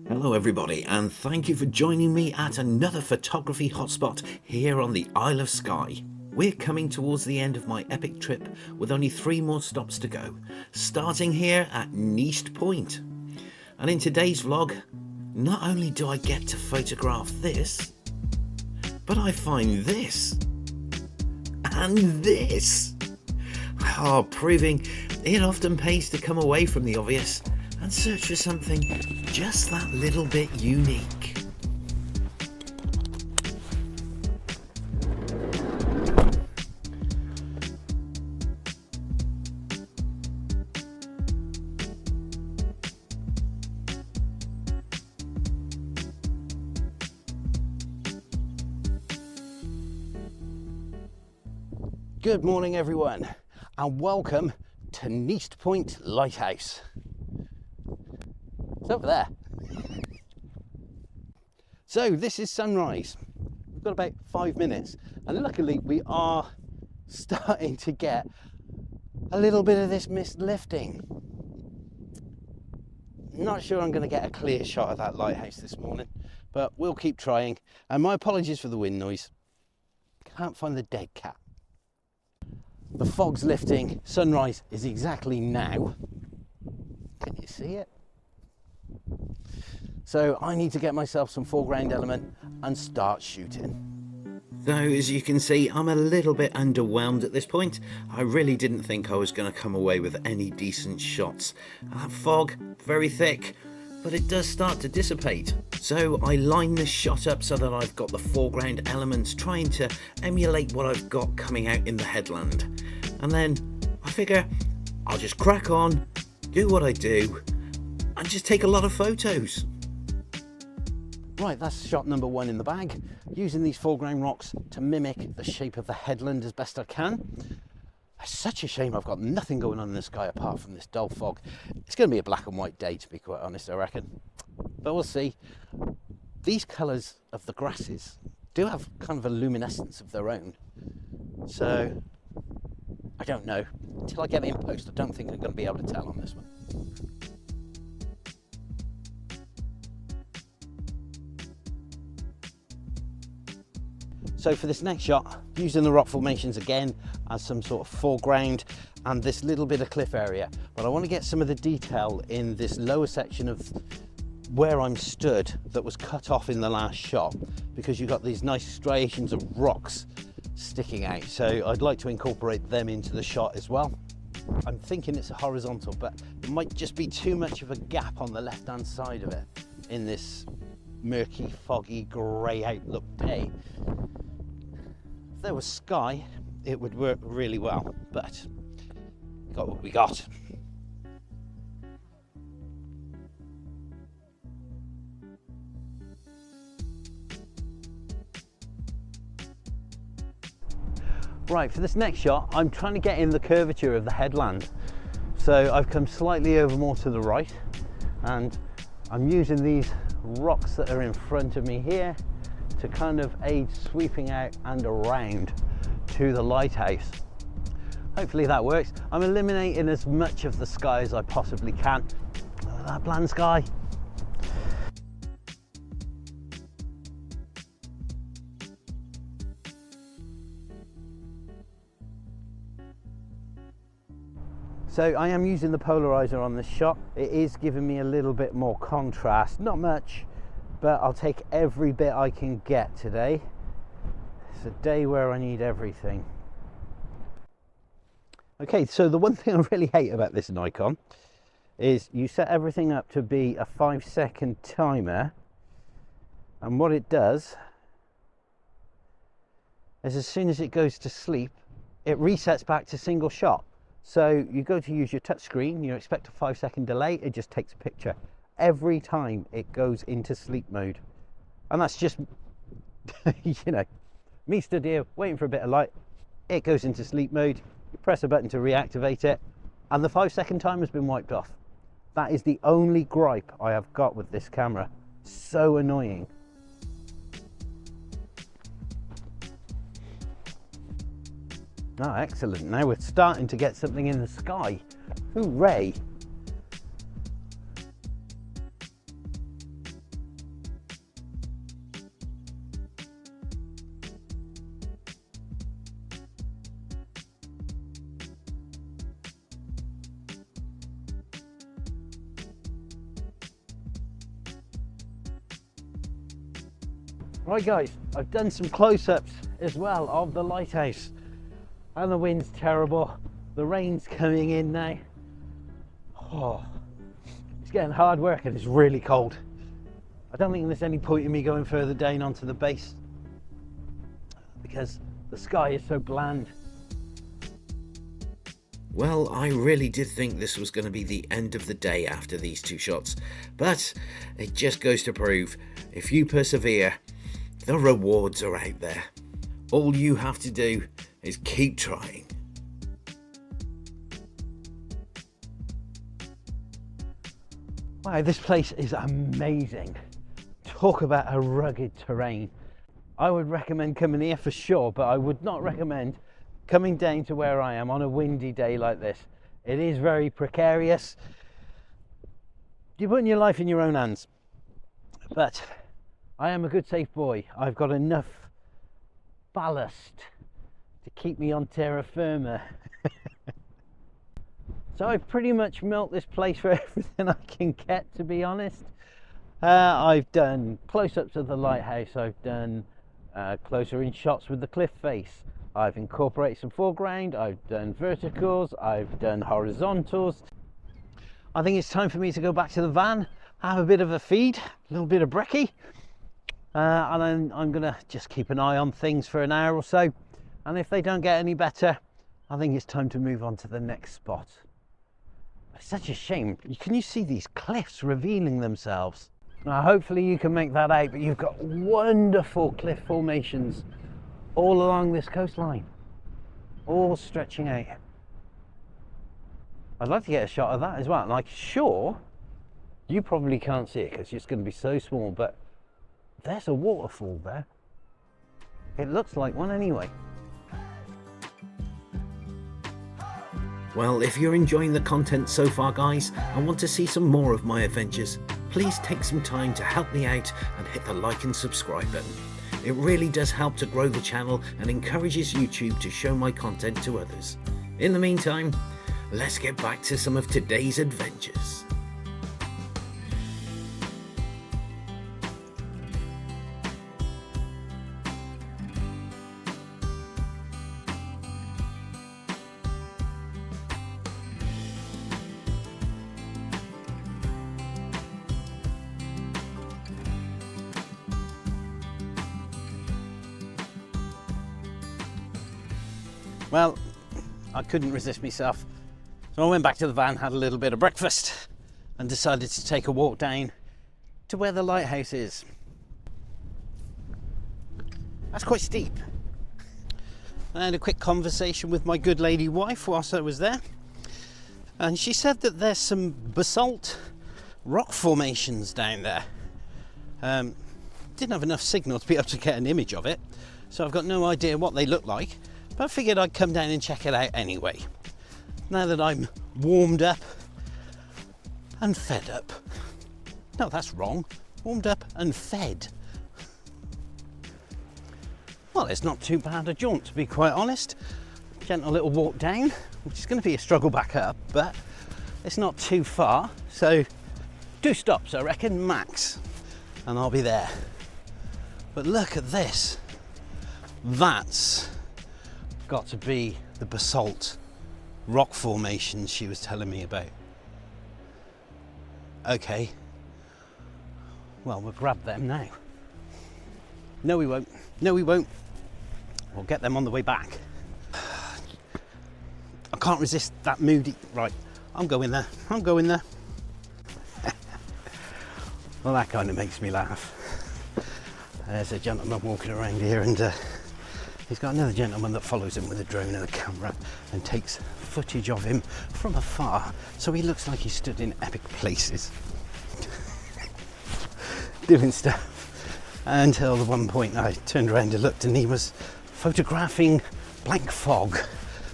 Hello everybody, and thank you for joining me at another photography hotspot here on the Isle of Skye. We're coming towards the end of my epic trip with only 3 more stops to go, starting here at Neist Point. And in today's vlog, not only do I get to photograph this, but I find this and this. Proving it often pays to come away from the obvious and search for something just that little bit unique. Good morning everyone, and welcome to Neist Point Lighthouse. It's over there. So this is sunrise. We've got about 5 minutes, and luckily we are starting to get a little bit of this mist lifting. Not sure I'm going to get a clear shot of that lighthouse this morning, but we'll keep trying. And my apologies for the wind noise. Can't find the dead cat. The fog's lifting, sunrise is exactly now. Can you see it? So I need to get myself some foreground element and start shooting. So as you can see, I'm a little bit underwhelmed at this point. I really didn't think I was going to come away with any decent shots. That fog, very thick, but it does start to dissipate. So I line this shot up so that I've got the foreground elements trying to emulate what I've got coming out in the headland. And then I figure I'll just crack on, do what I do, and just take a lot of photos. Right, that's shot number 1 in the bag, using these foreground rocks to mimic the shape of the headland as best I can. It's such a shame I've got nothing going on in the sky apart from this dull fog. It's going to be a black and white day, to be quite honest, I reckon. But we'll see. These colours of the grasses do have kind of a luminescence of their own. So, I don't know. Until I get it in post, I don't think I'm going to be able to tell on this one. So for this next shot, using the rock formations again as some sort of foreground and this little bit of cliff area, but I want to get some of the detail in this lower section of where I'm stood that was cut off in the last shot, because you've got these nice striations of rocks sticking out. So I'd like to incorporate them into the shot as well. I'm thinking it's a horizontal, but it might just be too much of a gap on the left-hand side of it in this murky, foggy, grey outlook day. If there was sky, it would work really well, but we got what we got. Right, for this next shot, I'm trying to get in the curvature of the headland. So I've come slightly over more to the right, and I'm using these rocks that are in front of me here to kind of aid sweeping out and around to the lighthouse. Hopefully that works. I'm eliminating as much of the sky as I possibly can. Oh, that bland sky. So I am using the polarizer on this shot. It is giving me a little bit more contrast, not much, but I'll take every bit I can get today. It's a day where I need everything. Okay, so the one thing I really hate about this Nikon is you set everything up to be a 5-second timer, and what it does is as soon as it goes to sleep, it resets back to single shot. So you go to use your touch screen, you expect a 5-second delay, it just takes a picture every time it goes into sleep mode. And that's just, you know, me stood here waiting for a bit of light, it goes into sleep mode, you press a button to reactivate it, and the 5-second timer has been wiped off. That is the only gripe I have got with this camera. So annoying. Oh, excellent. Now we're starting to get something in the sky. Hooray! Right guys, I've done some close-ups as well of the lighthouse, and the wind's terrible, the rain's coming in now. Oh, it's getting hard work and it's really cold. I don't think there's any point in me going further down onto the base because the sky is so bland. Well, I really did think this was going to be the end of the day after these two shots, but it just goes to prove, if you persevere, the rewards are out there. All you have to do is keep trying. Wow, this place is amazing. Talk about a rugged terrain. I would recommend coming here for sure, but I would not recommend coming down to where I am on a windy day like this. It is very precarious. You're putting your life in your own hands. But I am a good safe boy. I've got enough ballast to keep me on terra firma. So I pretty much milked this place for everything I can get, to be honest. I've done close-ups of the lighthouse, I've done closer in shots with the cliff face, I've incorporated some foreground, I've done verticals, I've done horizontals. I think it's time for me to go back to the van, have a bit of a feed, a little bit of brekkie, and then I'm gonna just keep an eye on things for an hour or so, and if they don't get any better, I think it's time to move on to the next spot. It's such a shame. Can you see these cliffs revealing themselves? Now hopefully you can make that out, but you've got wonderful cliff formations all along this coastline, all stretching out. I'd like to get a shot of that as well. Like, sure, you probably can't see it because it's going to be so small, but there's a waterfall there. It looks like one anyway. Well, if you're enjoying the content so far, guys, and want to see some more of my adventures, please take some time to help me out and hit the like and subscribe button. It really does help to grow the channel and encourages YouTube to show my content to others. In the meantime, let's get back to some of today's adventures. Well, I couldn't resist myself, so I went back to the van, had a little bit of breakfast, and decided to take a walk down to where the lighthouse is. That's quite steep. I had a quick conversation with my good lady wife whilst I was there, and she said that there's some basalt rock formations down there. Didn't have enough signal to be able to get an image of it, so I've got no idea what they look like. But I figured I'd come down and check it out anyway. Now that I'm warmed up and fed up. No, that's wrong. Warmed up and fed. Well, it's not too bad a jaunt, to be quite honest. Gentle little walk down, which is going to be a struggle back up, but it's not too far. So 2 stops, I reckon, max, and I'll be there. But look at this. That's got to be the basalt rock formations she was telling me about. Okay, well, we'll grab them now. No we won't, no we won't. We'll get them on the way back. I can't resist that moody. Right, I'm going there, I'm going there. Well, that kind of makes me laugh. There's a gentleman walking around here, and he's got another gentleman that follows him with a drone and a camera and takes footage of him from afar, so he looks like he stood in epic places doing stuff, until at one point I turned around and looked and he was photographing blank fog,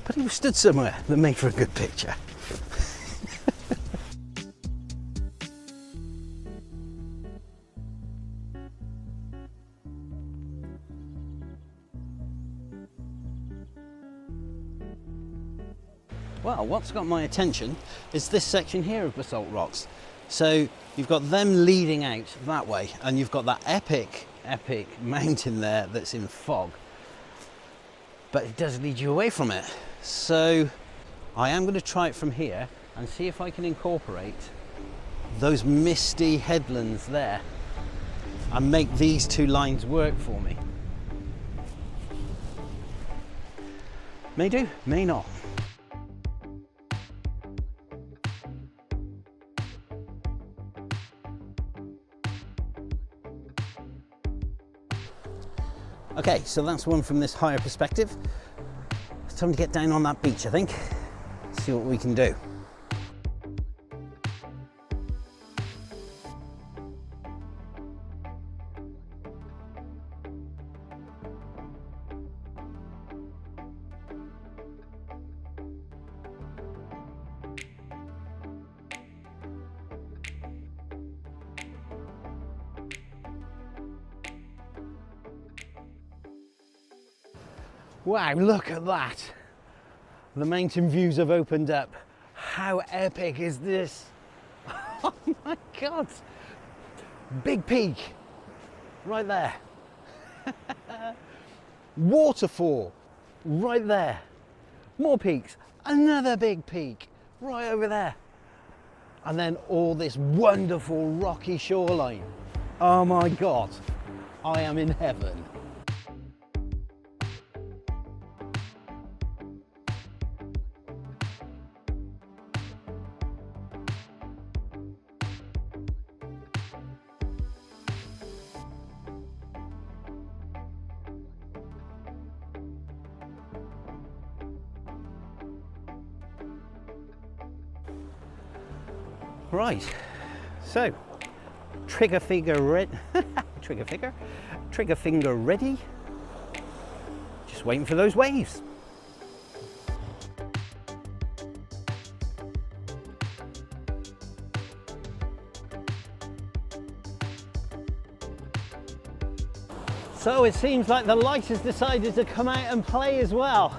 but he was stood somewhere that made for a good picture. Well, what's got my attention is this section here of basalt rocks. So you've got them leading out that way, and you've got that epic epic mountain there that's in fog, but it does lead you away from it. So I am going to try it from here and see if I can incorporate those misty headlands there and make these two lines work for me. May do, may not. Okay, so that's one from this higher perspective. It's time to get down on that beach, I think. See what we can do. Wow, look at that. The mountain views have opened up. How epic is this? Oh my God. Big peak right there. Waterfall right there. More peaks. Another big peak right over there. And then all this wonderful rocky shoreline. Oh my God. I am in heaven. Right, so trigger finger ready. Trigger finger ready. Just waiting for those waves. So it seems like the light has decided to come out and play as well.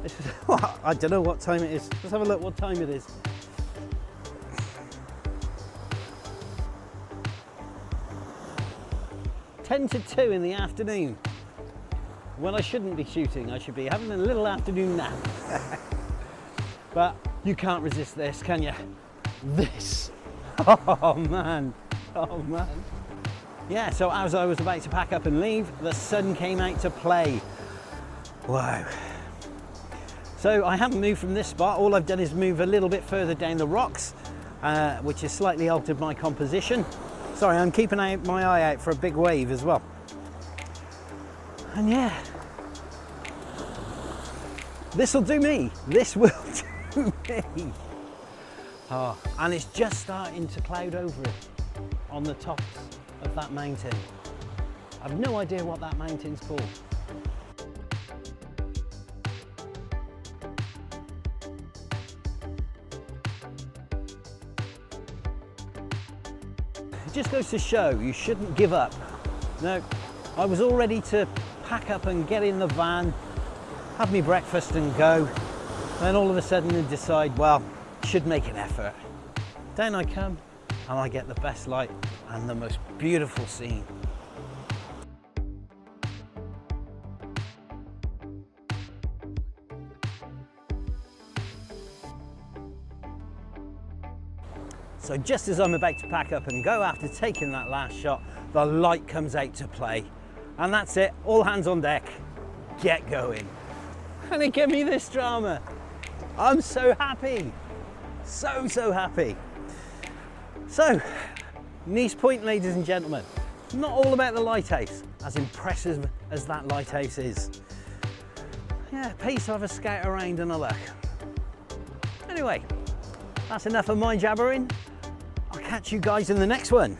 This is, I don't know what time it is. Let's have a look what time it is. 10 to 2 in the afternoon. When I shouldn't be shooting, I should be having a little afternoon nap. But you can't resist this, can you? This. Oh man, oh man. Yeah, so as I was about to pack up and leave, the sun came out to play. Wow. So I haven't moved from this spot. All I've done is move a little bit further down the rocks, which has slightly altered my composition. Sorry, I'm keeping my eye out for a big wave as well. And yeah, this'll do me. This will do me. Oh, and it's just starting to cloud over it on the tops of that mountain. I've no idea what that mountain's called. It just goes to show you shouldn't give up. No, I was all ready to pack up and get in the van, have me breakfast and go. Then all of a sudden I decide, well, should make an effort. Down I come and I get the best light and the most beautiful scene. So just as I'm about to pack up and go after taking that last shot, the light comes out to play. And that's it, all hands on deck, get going. And it gave me this drama. I'm so happy, so happy. So, Neist Point, ladies and gentlemen, not all about the lighthouse, as impressive as that lighthouse is. Yeah, it pays to have a scout around and a look. Anyway, that's enough of my jabbering. I'll catch you guys in the next one.